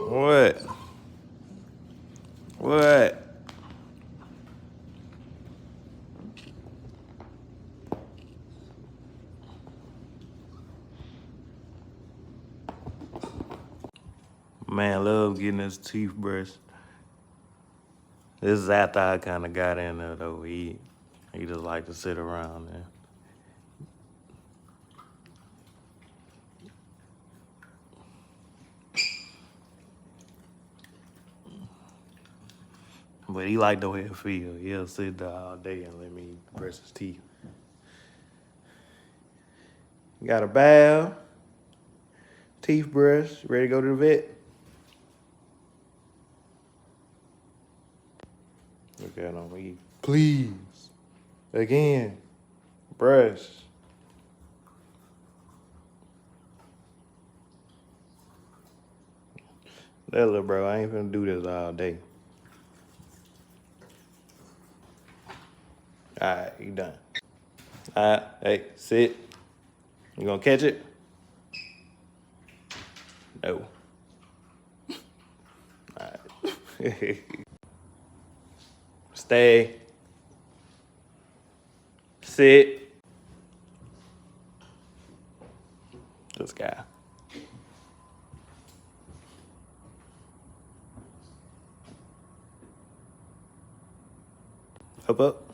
What? What? Man, love getting his teeth brushed. This is after I kind of got in there, though. He just like to sit around there. But he like the way it feel. He'll sit there all day and let me brush his teeth. Got a bath, teeth brush, ready to go to the vet. Look at him. Please. Again. Brush. That little bro, I ain't finna do this all day. Alright, you done. Alright, hey, sit. You gonna catch it? No. Alright. Stay. Sit. This guy. Up, up.